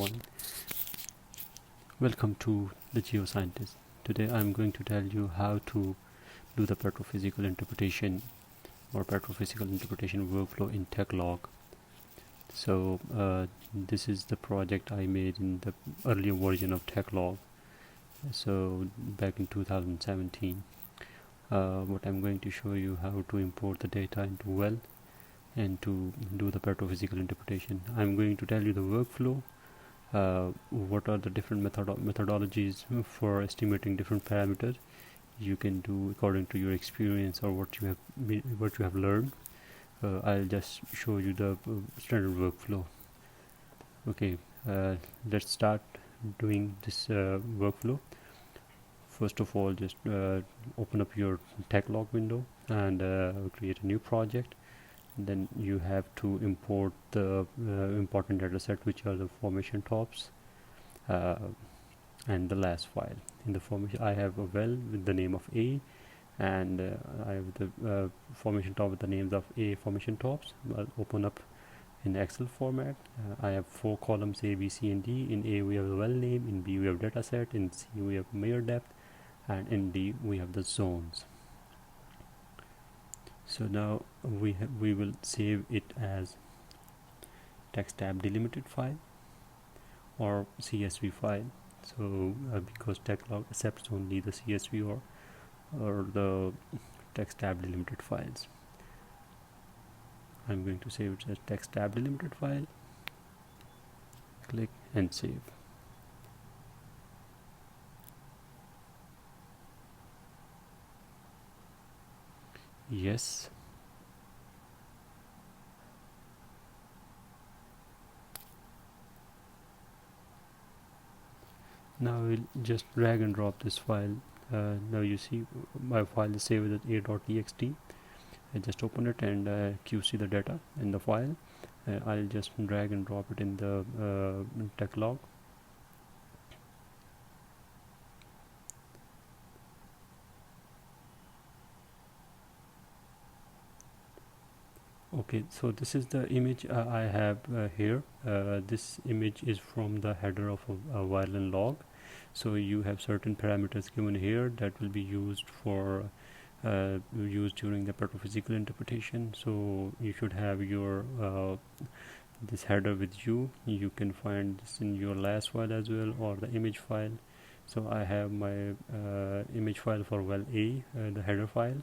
morning. Welcome to the Geoscientist. Today I'm going to tell you how to do the petrophysical interpretation or petrophysical interpretation workflow in TechLog. So this is the project I made in the earlier version of TechLog. So back in 2017. What I'm going to show you how to import the data into well and to do the petrophysical interpretation. I'm going to tell you the workflow, what are the different methodologies for estimating different parameters you can do according to your experience or what you have learned. I'll just show you the standard workflow. Okay, let's start doing this workflow. First of all, just open up your TechLog window and create a new project. Then you have to import the important data set, which are the formation tops and the last file. In the formation, I have a well with the name of A, and I have the formation top with the names of A formation tops. I'll open up in Excel format. I have 4 columns A, B, C, and D. In A we have the well name, in B we have data set, in C we have measure depth, and in D we have the zones. So now we will save it as text tab delimited file or CSV file. So because TechLog accepts only the CSV or the text tab delimited files, I'm going to save it as text tab delimited file. Click and save. Yes. Now we'll just drag and drop this file. Now you see my file is saved as a.txt. I just open it and QC the data in the file. I'll just drag and drop it in the TechLog. Okay, so this is the image I have here. This image is from the header of a violin log. So you have certain parameters given here that will be used for used during the petrophysical interpretation. So you should have your this header with you. You can find this in your last file as well, or the image file. So I have my image file for well A, the header file.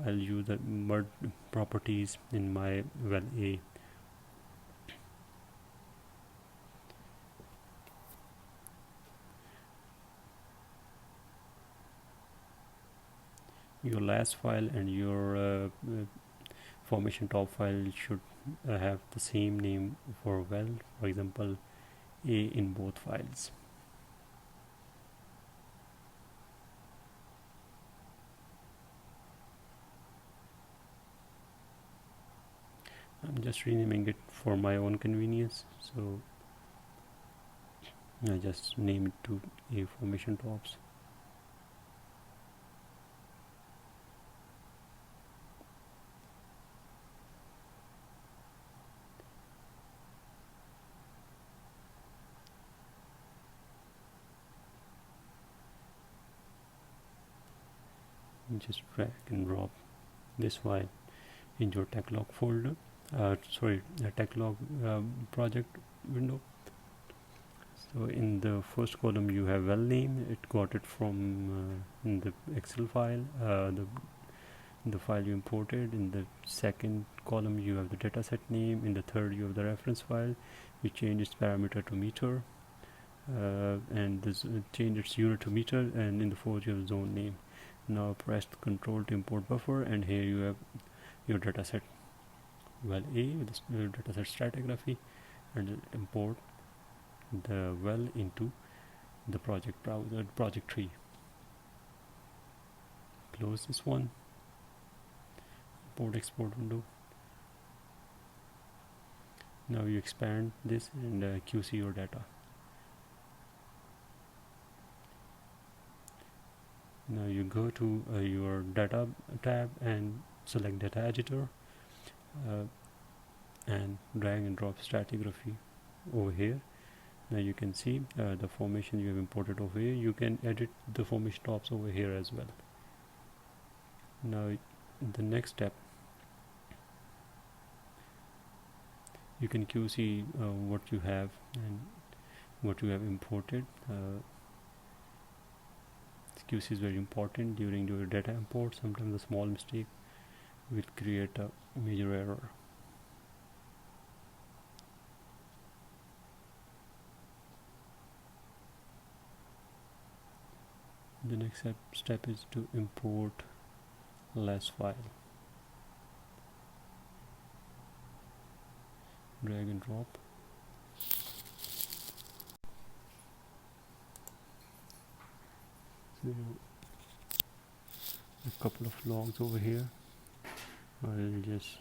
I'll use the mud properties in my well A. Your last file and your formation top file should have the same name for well, for example A in both files. I'm just renaming it for my own convenience, so I just name it to A formation tops. Just drag and drop this file in your TechLog folder. TechLog project window. So in the first column you have well name. It got it from in the Excel file, the file you imported. In the second column you have the dataset name. In the third you have the reference file. You change its parameter to meter, and this change its unit to meter. And in the fourth you have zone name. Now press Ctrl to import buffer, and here you have your dataset well A with the dataset stratigraphy, and import the well into the project browser, project tree. Close this one, import export window. Now you expand this and QC your data. Now you go to your data tab and select data editor and drag and drop stratigraphy over here. Now you can see the formation you have imported over here. You can edit the formation tops over here as well. Now the next step, you can QC what you have and what you have imported. QC is very important during your data import. Sometimes a small mistake will create a major error. The next step is to import last file. Drag and drop. So a couple of logs over here. I'll just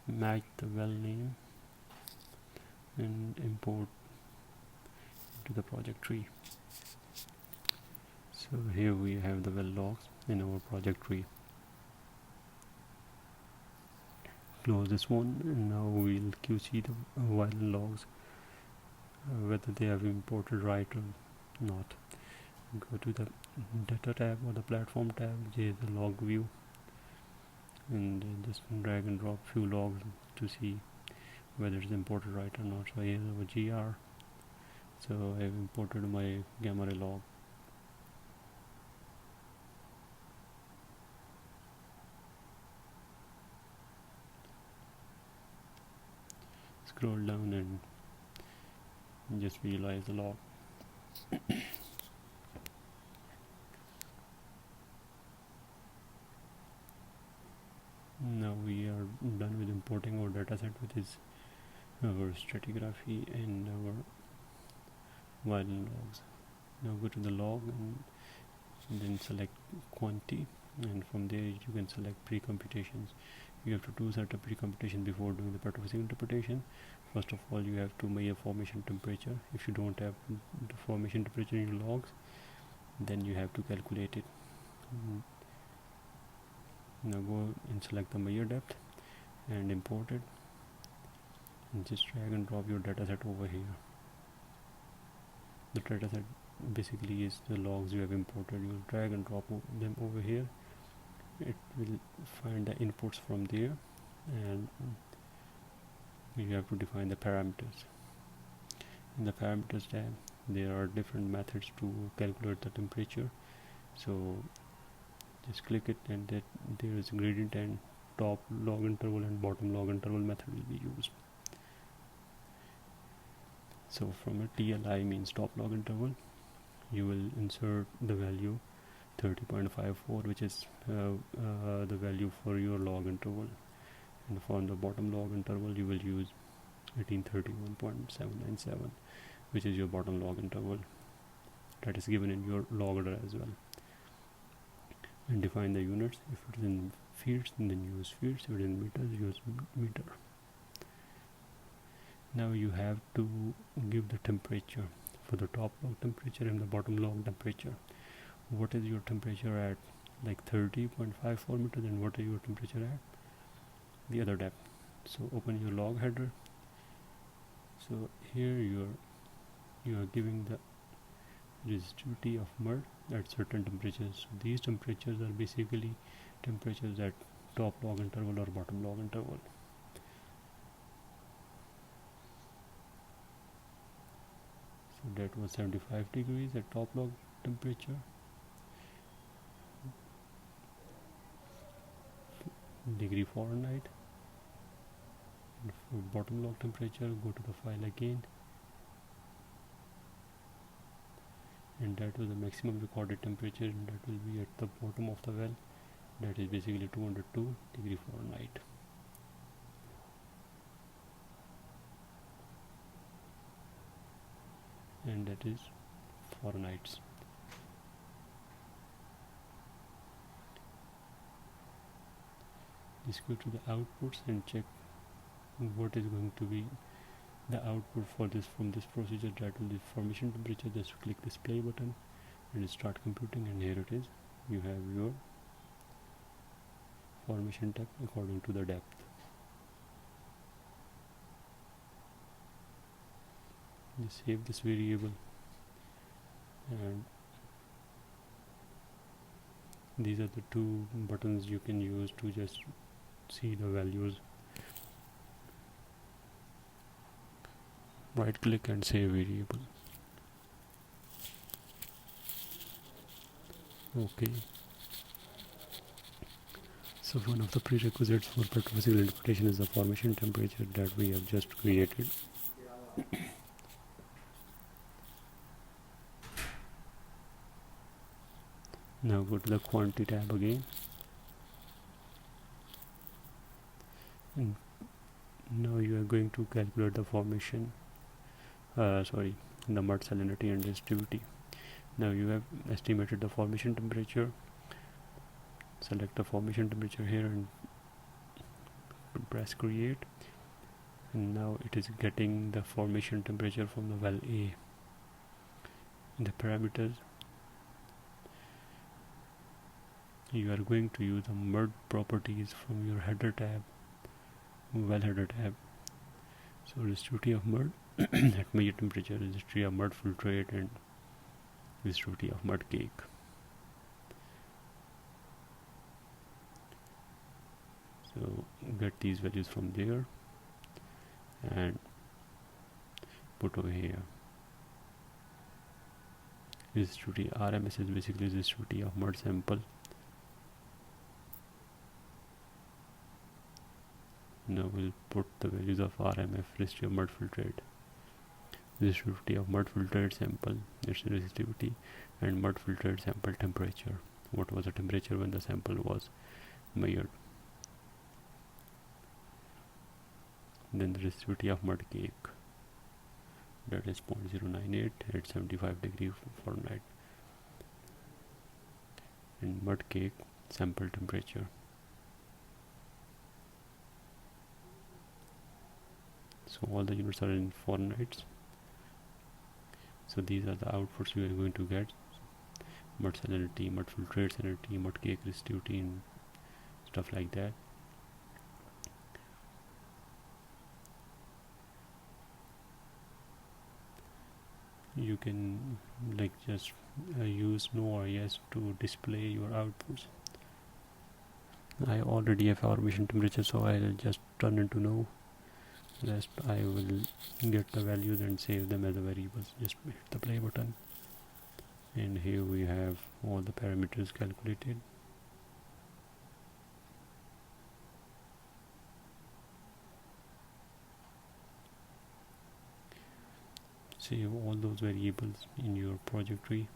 match the well name and import to the project tree. So here we have the well logs in our project tree. Close this one, and now we'll QC the well logs, whether they have imported right or not. Go to the data tab or the platform tab. Here is the log view, and just drag and drop few logs to see whether it's imported right or not. So here's our GR. So I have imported my gamma ray log. Scroll down and just visualize the log. Now we are done with importing our dataset, which is our stratigraphy and our violin logs. Now go to the log and then select quantity, and from there you can select pre-computations. You have to do certain pre-computation before doing the petrophysical interpretation. First of all, you have to measure formation temperature. If you don't have the formation temperature in your logs, then you have to calculate it. Now go and select the measure depth and import it, and just drag and drop your dataset over here. The dataset basically is the logs you have imported. You drag and drop them over here. It will find the inputs from there, and you have to define the parameters. In the parameters tab, there are different methods to calculate the temperature. So just click it, and that there is a gradient and top log interval and bottom log interval method will be used. So from a TLI means top log interval, you will insert the value 30.54, which is the value for your log interval, and from the bottom log interval you will use 1831.797, which is your bottom log interval that is given in your log order as well. And define the units. If it is in feet, then use feet. If it is in meters, use meter. Now you have to give the temperature for the top log temperature and the bottom log temperature. What is your temperature at like 30.54 meters, and what is your temperature at the other depth? So open your log header. So here you are giving the resistivity of mud at certain temperatures. So these temperatures are basically temperatures at top log interval or bottom log interval. So that was 75 degrees at top log temperature. Degree Fahrenheit. And for bottom log temperature, go to the file again, and that was the maximum recorded temperature, and that will be at the bottom of the well. That is basically 202 degree Fahrenheit. And that is Fahrenheit. Just go to the outputs and check what is going to be the output for this from this procedure. That will be formation temperature. Just click this play button and start computing, and here it is. You have your formation depth according to the depth. Just save this variable, and these are the two buttons you can use to just see the values. Right click and save variable. Okay. So one of the prerequisites for petrophysical interpretation is the formation temperature that we have just created. Now go to the quantity tab again, and now you are going to calculate the formation the mud salinity and resistivity. Now you have estimated the formation temperature. Select the formation temperature here and press create, and now it is getting the formation temperature from the well A. In the parameters, you are going to use the mud properties from your header tab, well header tab. So resistivity of mud at measure temperature, resistivity of mud filtrate, and resistivity of mud cake. So get these values from there and put over here. Resistivity RMS is basically resistivity of mud sample. Now we'll put the values of RMF, resistivity of mud filtrate, resistivity of mud filtrate sample, its resistivity, and mud filtrate sample temperature. What was the temperature when the sample was measured? Then the resistivity of mud cake, that is 0.098 at 75 degrees Fahrenheit, and mud cake sample temperature. So all the units are in Fahrenheit. So these are the outputs you are going to get: mud salinity, mud filtrate salinity, mud cake resistivity, and stuff like that. You can just use no or yes to display your outputs. I already have formation temperature, so I'll just turn into no. Rest I will get the values and save them as a variables. Just hit the play button, and here we have all the parameters calculated. Save all those variables in your project tree.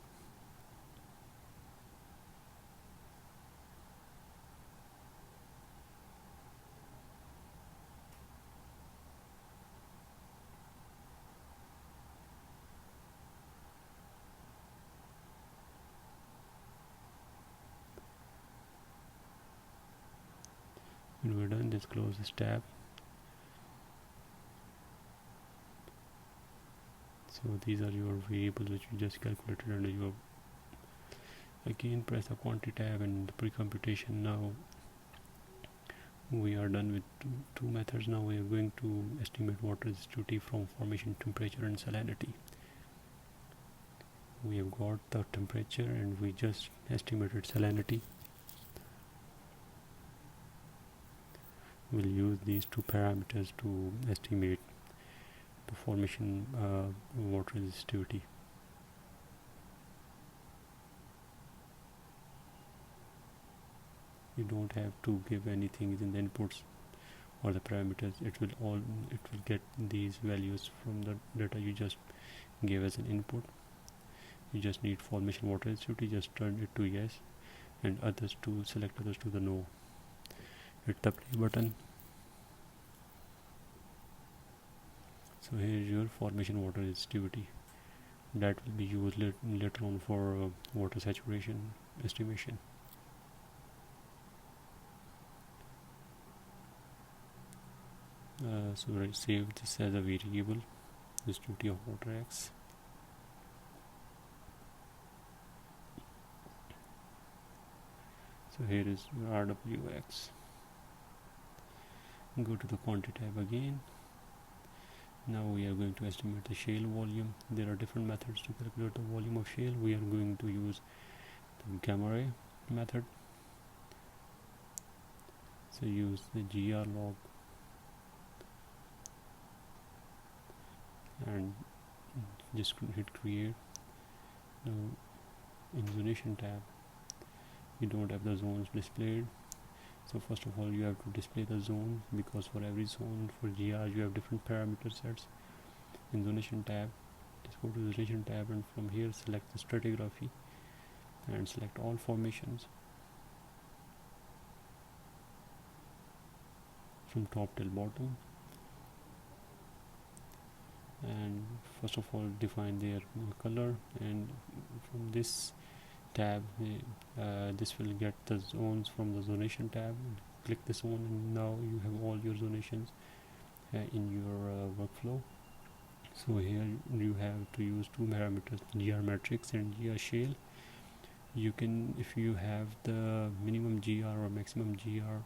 When we're done, just close this tab. So these are your variables which you just calculated under your. Again, press the quantity tab and the pre-computation. Now we are done with two methods. Now we are going to estimate water resistivity from formation temperature and salinity. We have got the temperature and we just estimated salinity. We'll use these two parameters to estimate the formation water resistivity. You don't have to give anything in the inputs or the parameters. It will get these values from the data you just gave as an input. You just need formation water resistivity, just turn it to yes, and others to select others to the no. Hit the play button. So here is your formation water resistivity that will be used later on for water saturation estimation. So I save this as a variable, resistivity of water X. So here is RWX. Go to the quantity tab again, Now we are going to estimate the shale volume. There are different methods to calculate the volume of shale. We are going to use the gamma ray method. So use the GR log and just hit create. Now in zonation tab you don't have the zones displayed, so first of all you have to display the zone, because for every zone for GR you have different parameter sets. In zonation tab, just go to the zonation tab and from here select the stratigraphy and select all formations from top till bottom, and first of all define their color, and from this tab this will get the zones from the zonation tab. Click this one and now you have all your zonations in your workflow. So here you have to use two parameters, GR matrix and GR shale. You can, if you have the minimum GR or maximum GR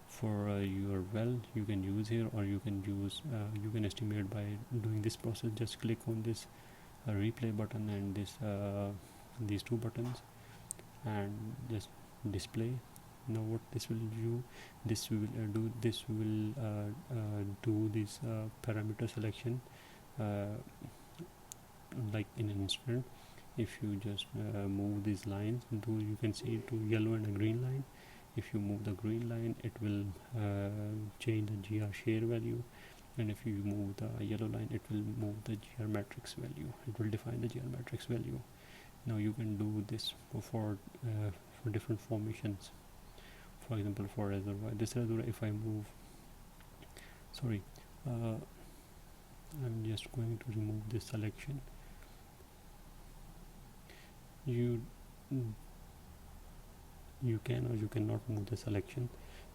for your well, you can use here, or you can use you can estimate by doing this process. Just click on this replay button and this these two buttons and just display. Now what this will do, this will do this parameter selection like in an instant. If you just move these lines, you can see to yellow and a green line. If you move the green line, it will change the GR share value, and if you move the yellow line, it will move the GR matrix value. It will define the GR matrix value. Now you can do this for different formations. For example, for reservoir, this reservoir, if I move, sorry, I'm just going to remove this selection. You can or you cannot move the selection,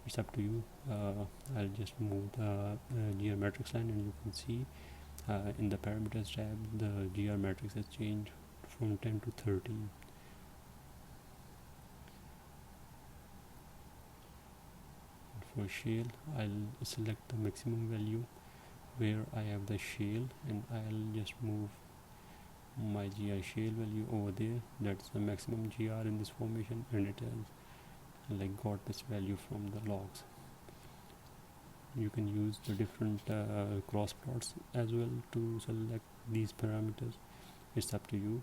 it's up to you. I'll just move the GR matrix line, and you can see in the parameters tab the GR matrix has changed from 10 to 13. For shale, I'll select the maximum value where I have the shale, and I'll just move my GI shale value over there. That's the maximum GR in this formation, and it has like got this value from the logs. You can use the different cross plots as well to select these parameters. It's up to you.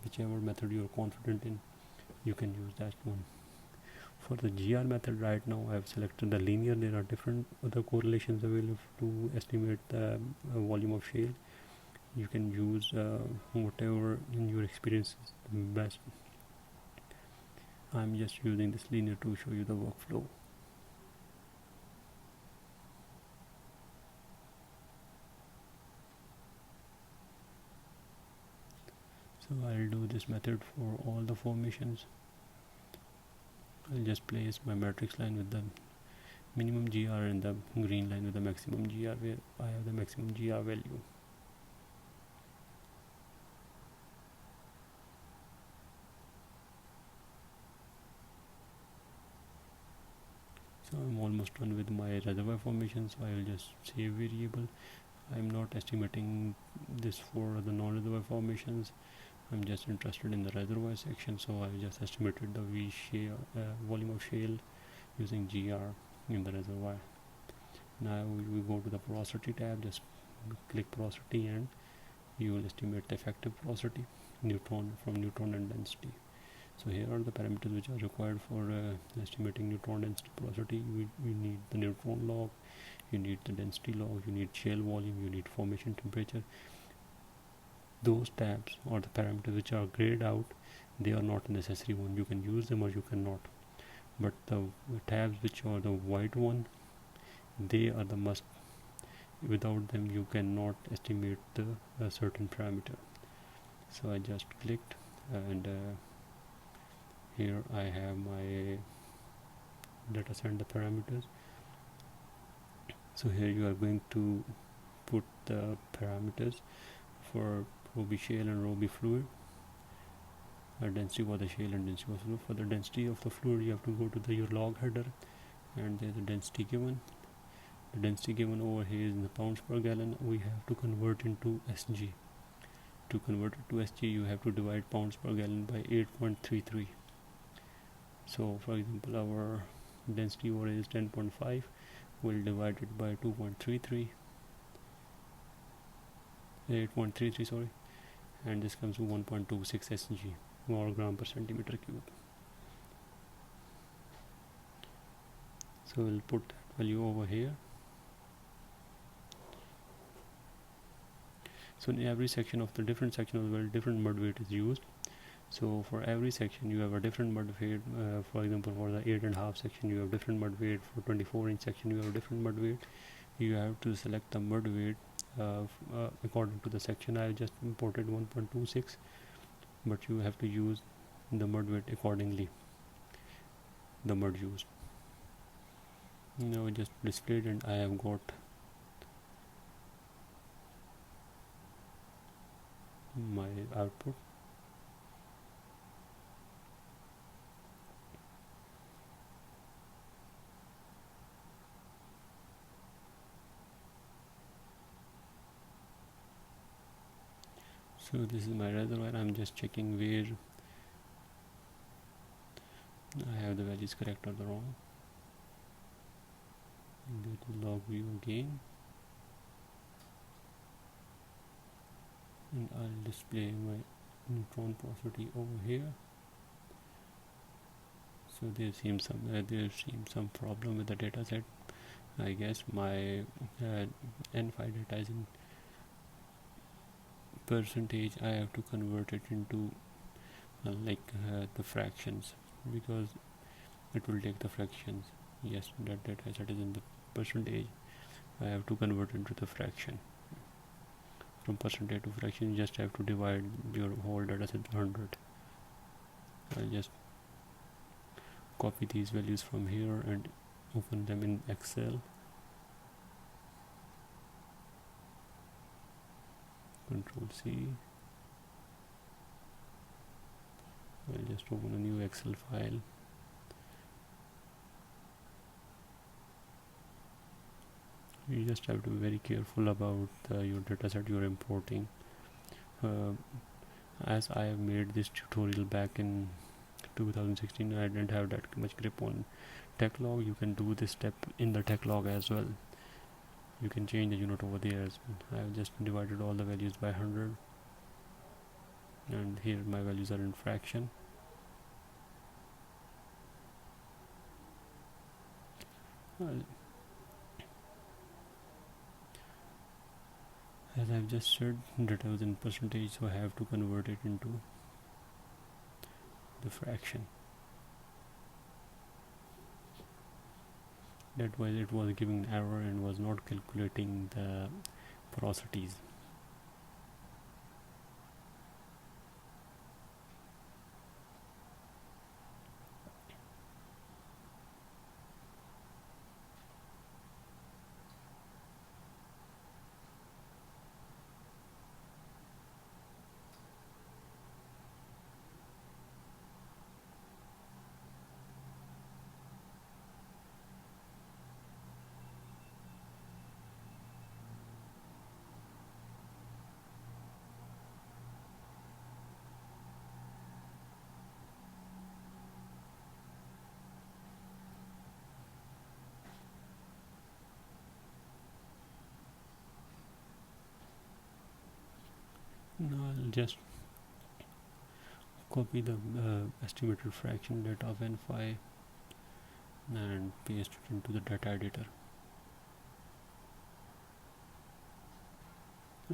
Whichever method you're confident in, you can use that one. For the GR method, right now I have selected the linear. There are different other correlations available to estimate the volume of shale. You can use whatever in your experience is the best. I'm just using this linear to show you the workflow. So I'll do this method for all the formations. I'll just place my matrix line with the minimum GR and the green line with the maximum GR, where I have the maximum GR value. So I'm almost done with my reservoir formation, so I will just save variable. I'm not estimating this for the non-reservoir formations. I'm just interested in the reservoir section, so I just estimated the V shale volume of shale using GR in the reservoir. Now we go to the porosity tab. Just click porosity, and you will estimate the effective porosity, neutron and density. So here are the parameters which are required for estimating neutron density porosity. We need the neutron log, you need the density log, you need shale volume, you need formation temperature. Those tabs or the parameters which are grayed out, they are not a necessary one. You can use them or you cannot. But the tabs which are the white one, they are the must. Without them you cannot estimate the certain parameter. So I just clicked, and here I have my data set, the parameters. So here you are going to put the parameters for rho B shale and rho B fluid. Density for the shale and density for fluid. For the density of the fluid, you have to go to your log header, and there's a density given. the density given over here is in the pounds per gallon. We have to convert into SG. To convert it to SG, you have to divide pounds per gallon by 8.33. So for example, our density over here is 10.5. We'll divide it by 2.33, 8.33, sorry, and this comes to 1.26 SG, or gram per centimeter cube. So we'll put that value over here. So in every section of the different section of the well, different mud weight is used. So for every section you have a different mud weight. For example, for the 8.5 section you have different mud weight. For 24-inch section you have different mud weight. You have to select the mud weight according to the section. I just imported 1.26, but you have to use the mud weight accordingly, the mud used. Now I just displayed, and I have got my output. So this is my reservoir. I'm just checking where I have the values correct or the wrong. Go to log view again, and I'll display my neutron porosity over here. So there seems some problem with the data set. I guess my N5 data is in percentage. I have to convert it into the fractions, because it will take the fractions. Yes, that data set is in the percentage. I have to convert into the fraction. From percentage to fraction, you just have to divide your whole data set by 100. I'll just copy these values from here and open them in Excel. Control C. I'll just open a new Excel file. You just have to be very careful about your dataset you're importing. As I have made this tutorial back in 2016, I didn't have that much grip on TechLog. You can do this step in the TechLog as well. You can change the unit over there as well. I have just divided all the values by 100, and here my values are in fraction. As I've just said, data was in percentage, so I have to convert it into the fraction. That was it was giving error and was not calculating the porosities. Now I'll just copy the estimated fraction data of N5 and paste it into the data editor.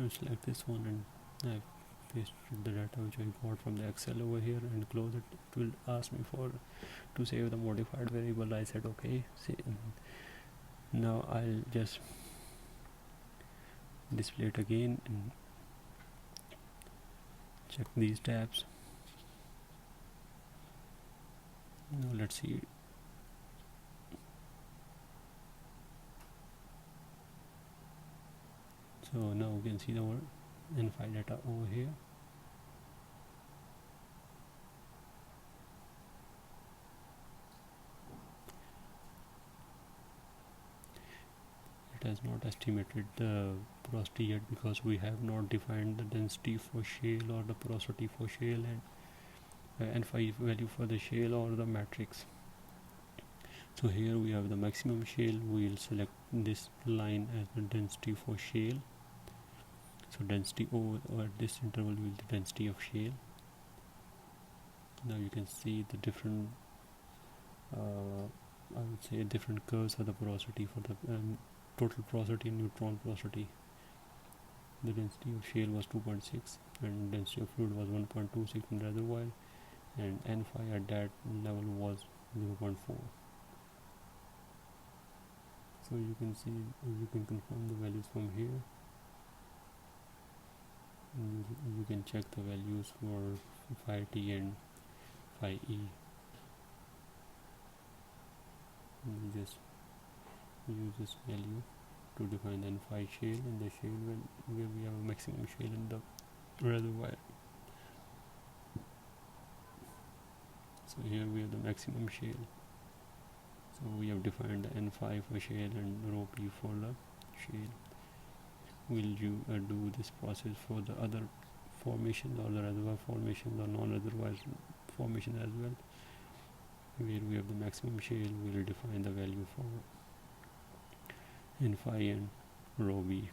I'll select this one and I've pasted the data which I got from the Excel over here and close it. It will ask me to save the modified variable. I said okay. Now I'll just display it again and check these tabs. Now let's see. So now we can see the N5 data over here. it has not estimated the porosity yet, because we have not defined the density for shale or the porosity for shale, and N5 value for the shale or the matrix. So here we have the maximum shale. We will select this line as the density for shale. So density O, or at this interval will be the density of shale. Now you can see the different I would say different curves of the porosity for the total porosity and neutron porosity. The density of shale was 2.6 and density of fluid was 1.26 in reservoir, and N5 at that level was 0.4. So you can see, you can confirm the values from here. You can check the values for phi T and phi E. You just use this value to define the N5 shale in the shale where we have a maximum shale in the reservoir. So here we have the maximum shale. So we have defined the N5 for shale and rho P for the shale. Will you do this process for the other formations or the reservoir formations or non-reservoir formation as well? Where we have the maximum shale, we will define the value for N5 and rho B.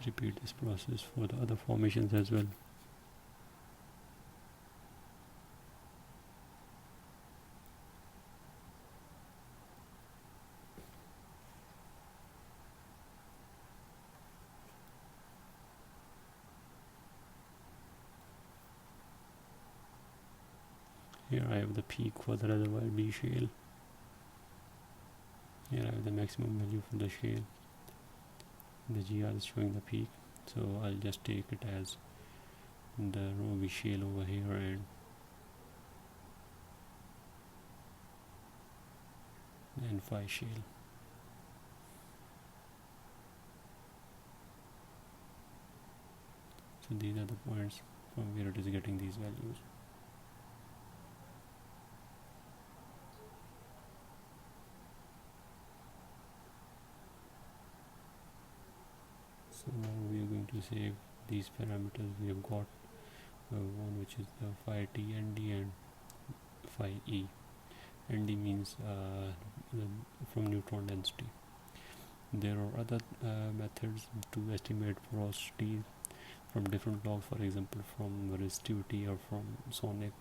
Repeat this process for the other formations as well. Here I have the peak for the reservoir B shale. Here I have the maximum value for the shale. The GR is showing the peak, so I'll just take it as the rho B shale over here and the N5 shale. So these are the points from where it is getting these values. So now we are going to save these parameters. We have got one which is the phi T ND and phi E. ND means from neutron density. There are other methods to estimate porosity from different logs, for example from resistivity or from sonic.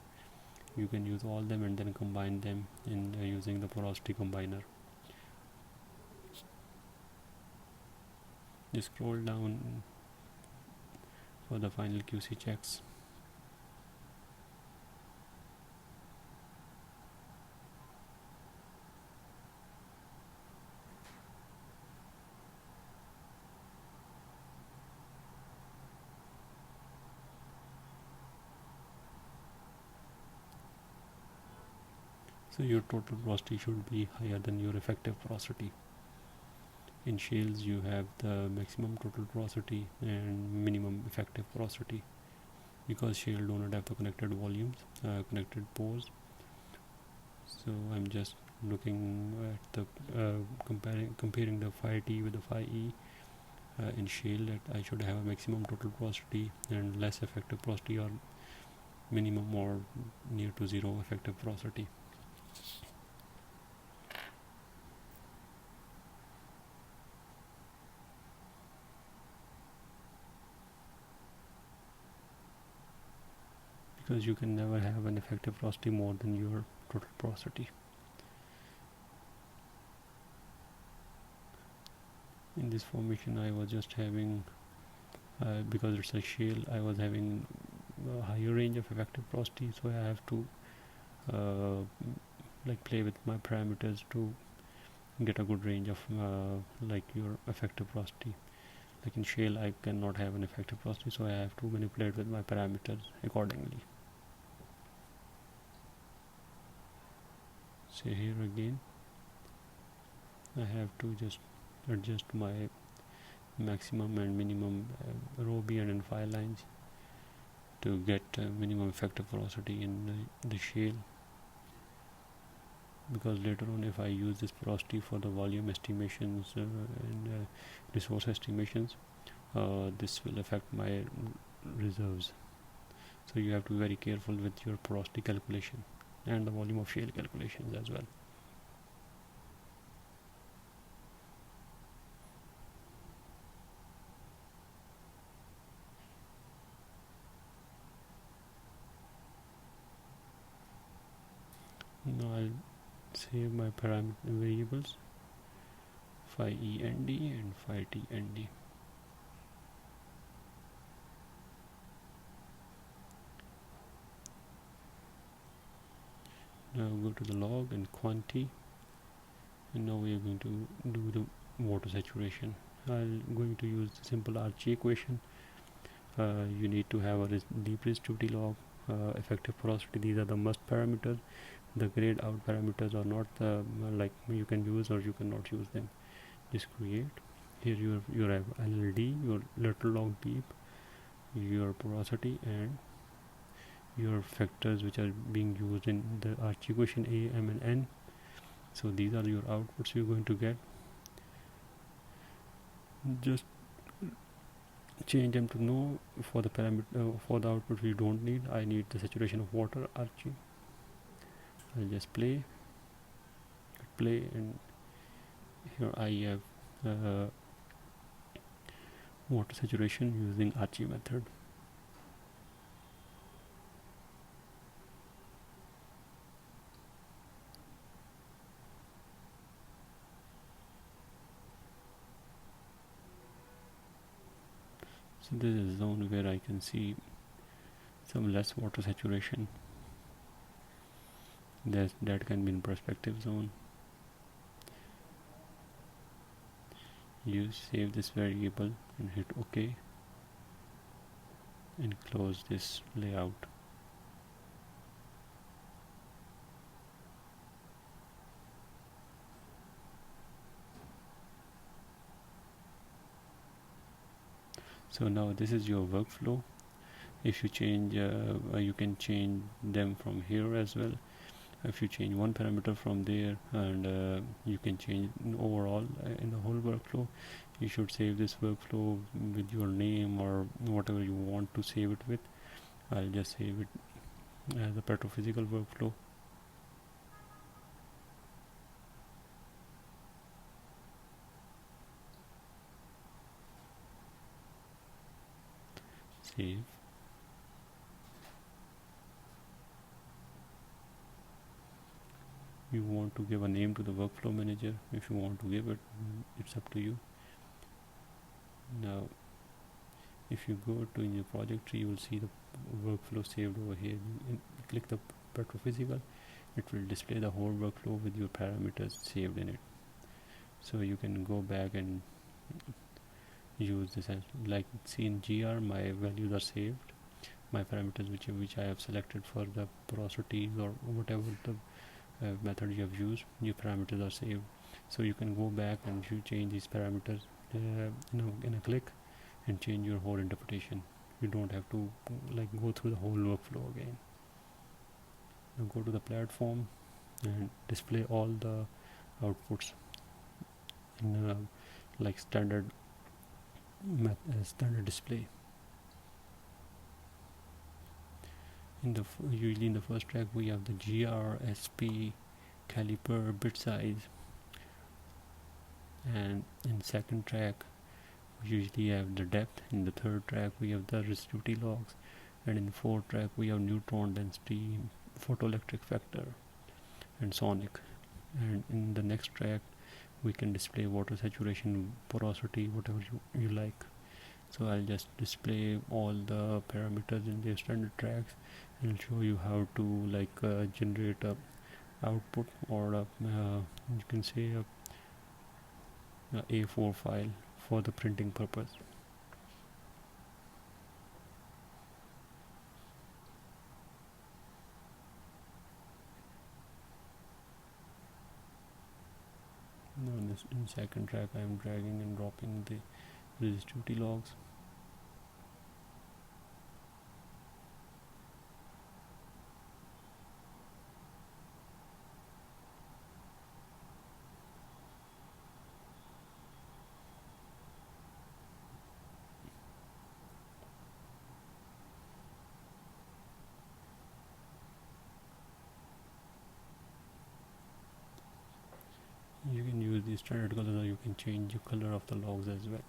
You can use all them and then combine them in using the porosity combiner. Just scroll down for the final QC checks. So your total porosity should be higher than your effective porosity. In shales you have the maximum total porosity and minimum effective porosity, because shale do not have the connected volumes, connected pores. So I'm just looking at the comparing the phi T with the phi E. In shale, that I should have a maximum total porosity and less effective porosity, or minimum or near to zero effective porosity. Because you can never have an effective porosity more than your total porosity. In this formation I was just having, because it's a shale, I was having a higher range of effective porosity, so I have to play with my parameters to get a good range of your effective porosity. Like in shale I cannot have an effective porosity, so I have to manipulate with my parameters accordingly. So here again I have to just adjust my maximum and minimum rho B and N5 lines to get minimum effective porosity in the shale, because later on if I use this porosity for the volume estimations and resource estimations, this will affect my reserves. So you have to be very careful with your porosity calculation and the volume of shale calculations as well. Now I'll save my parameter variables phi END and phi TND. Now go to the log and quantity, and now we are going to do the water saturation. I'm going to use the simple Archie equation. You need to have a deep resistivity log, effective porosity. These are the must parameters. The grayed out parameters are not like you can use or you cannot use them. Just create. Here you have LLD, your lateral log deep, your porosity, and your factors which are being used in the Archie equation, A, M, and N. So these are your outputs you're going to get. Just change them to no for the parameter. For the output we don't need. I need the saturation of water, Archie. I'll just play, and here I have water saturation using Archie method. So this is a zone where I can see some less water saturation. That can be in perspective zone. You save this variable and hit OK and close this layout. So now this is your workflow. If you change, you can change them from here as well. If you change one parameter from there, and you can change overall in the whole workflow. You should save this workflow with your name or whatever you want to save it with. I'll just save it as a petrophysical workflow. Save. You want to give a name to the workflow manager. If you want to give it, it's up to you. Now if you go to your project tree, you will see the workflow saved over here. You click the petrophysical, it will display the whole workflow with your parameters saved in it. So you can go back and use this as, like, see in GR my values are saved, my parameters which I have selected for the porosity or whatever the method you have used, your parameters are saved. So you can go back and you change these parameters in a click and change your whole interpretation. You don't have to like go through the whole workflow again. Now go to the platform and display all the outputs in like standard display. Usually in the first track we have the GR, SP, caliper, bit size, and in second track we usually have the depth. In the third track we have the resistivity logs, and in fourth track we have neutron density, photoelectric factor, and sonic. And in the next track we can display water saturation, porosity, whatever you like. So I'll just display all the parameters in the standard tracks and show you how to like generate a output or you can say a A4 file for the printing purpose. Now in second track I am dragging and dropping the resistivity logs. the standard color, you can change the color of the logs as well.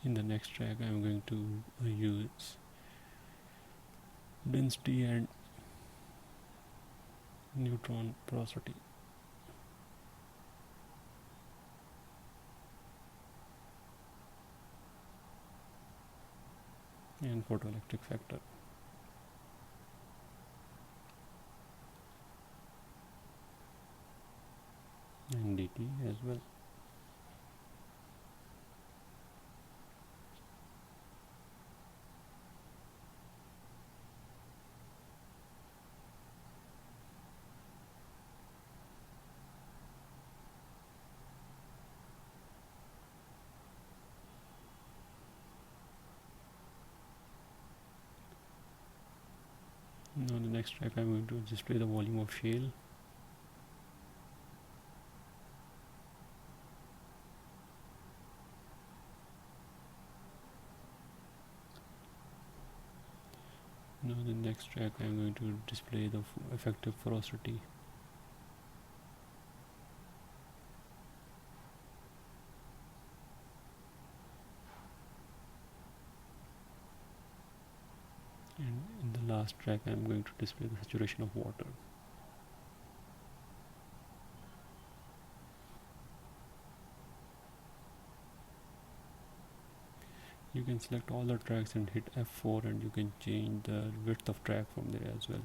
In the next track I'm going to use density and neutron porosity and photoelectric factor. And dt as well. Now the next track I'm going to display the volume of shale. Now the next track I'm going to display the effective porosity. And in the last track I'm going to display the saturation of water. You can select all the tracks and hit F4, and you can change the width of track from there as well.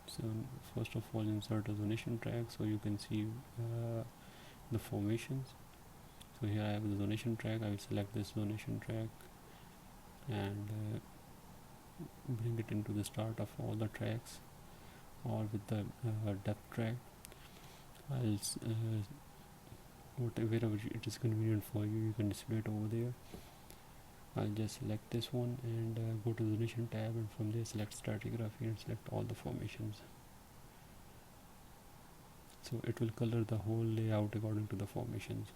So first of all, insert a zonation track so you can see the formations. So here I have the zonation track. I will select this zonation track and bring it into the start of all the tracks, or with the depth track. I'll wherever it is convenient for you, you can display it over there. I'll just select this one and go to the zonation tab, and from there select stratigraphy and select all the formations. So it will color the whole layout according to the formations.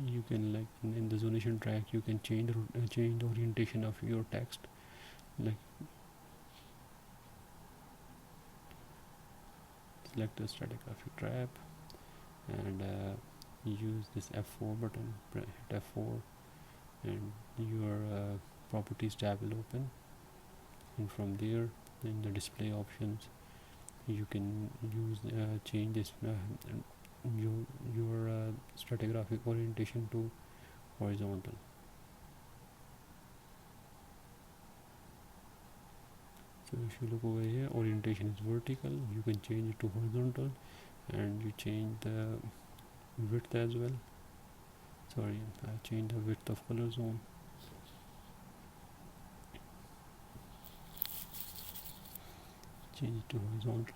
You can, like in the zonation track, you can change the orientation of your text. Like select the stratigraphic trap and use this F4 button. Hit F4 and your properties tab will open, and from there in the display options you can use change this your stratigraphic orientation to horizontal. So if you look over here, orientation is vertical, you can change it to horizontal, and you change the width as well. Sorry, I change the width of color zone. Change it to horizontal.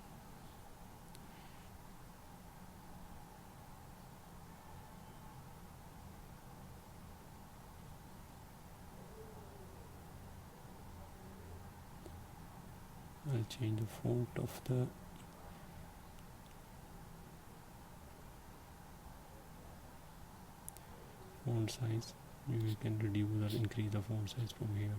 I'll change the font of the font size. You can reduce or increase the font size from here.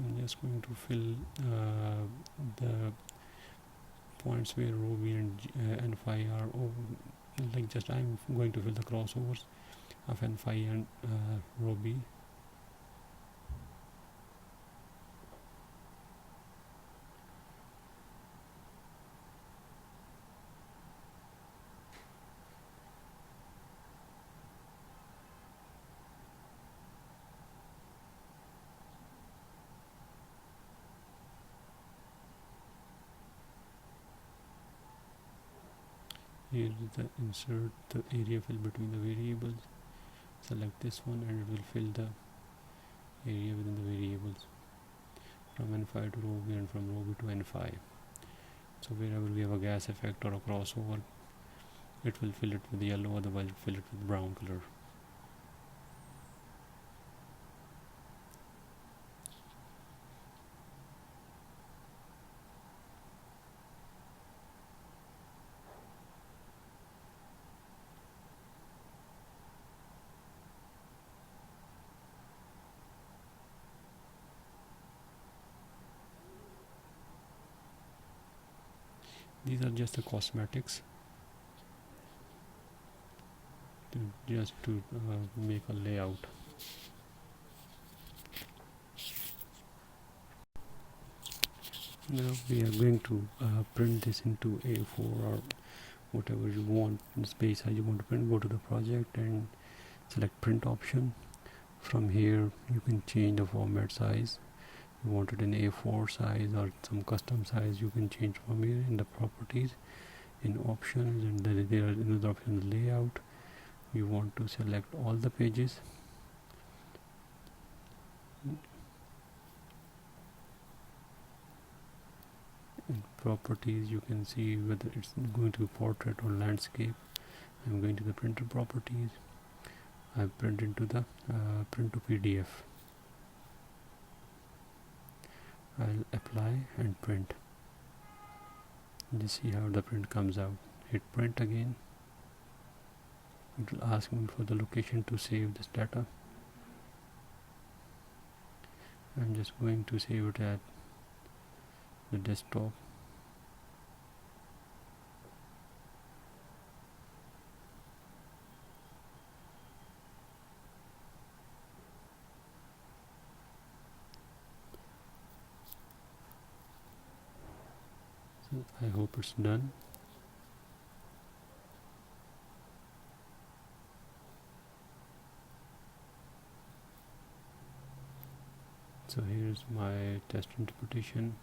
I'm just going to fill the points where rho b and phi are like just I'm going to fill the crossovers of n phi and rho b. Here is the insert the area fill between the variables. Select this one and it will fill the area within the variables from n phi to rho b and from rho b to n phi. So wherever we have a gas effect or a crossover, it will fill it with yellow, otherwise it will fill it with brown color. These are just the cosmetics to make a layout. Now we are going to print this into A4 or whatever you want space size you want to print. Go to the project and select print option. From here you can change the format size. You want it in A4 size or some custom size, you can change from here in the properties, in options, and then there is another option, layout. You want to select all the pages. In properties you can see whether it's going to be portrait or landscape. I'm going to the printer properties. I print into the print to PDF. I'll apply and print. Just see how the print comes out. Hit print again. It will ask me for the location to save this data. I'm just going to save it at the desktop. I hope it's done. So here's my test interpretation.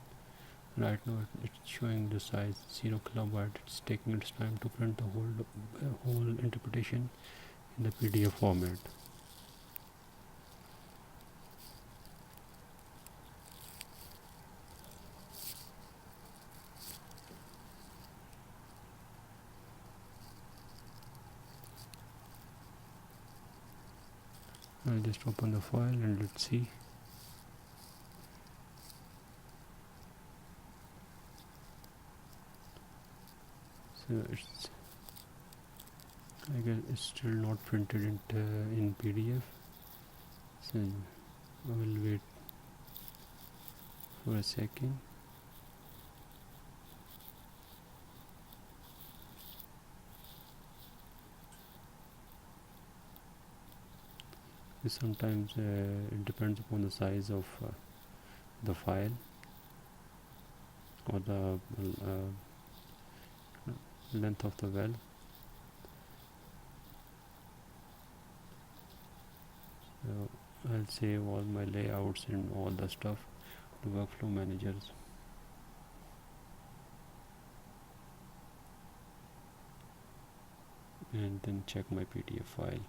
Right now it's showing the size 0 kilobyte. It's taking its time to print the whole interpretation in the PDF format. I'll just open the file and let's see. So I guess it's still not printed in PDF. So I will wait for a second. Sometimes it depends upon the size of the file or the length of the well. So I'll save all my layouts and all the stuff to workflow managers. And then check my PDF file.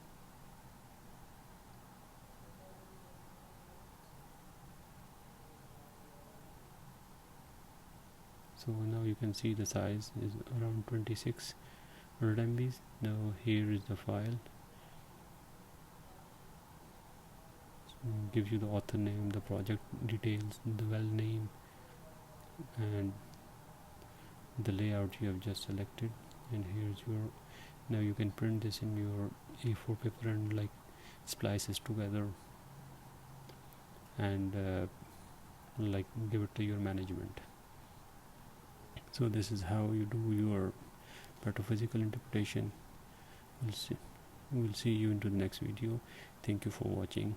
So now you can see the size is around 2600 MBs. Now here is the file. So gives you the author name, the project details, the well name, and the layout you have just selected. And here's your, now you can print this in your A4 paper and like splices together and like give it to your management. So this is how you do your petrophysical interpretation. We'll see you into the next video. Thank you for watching.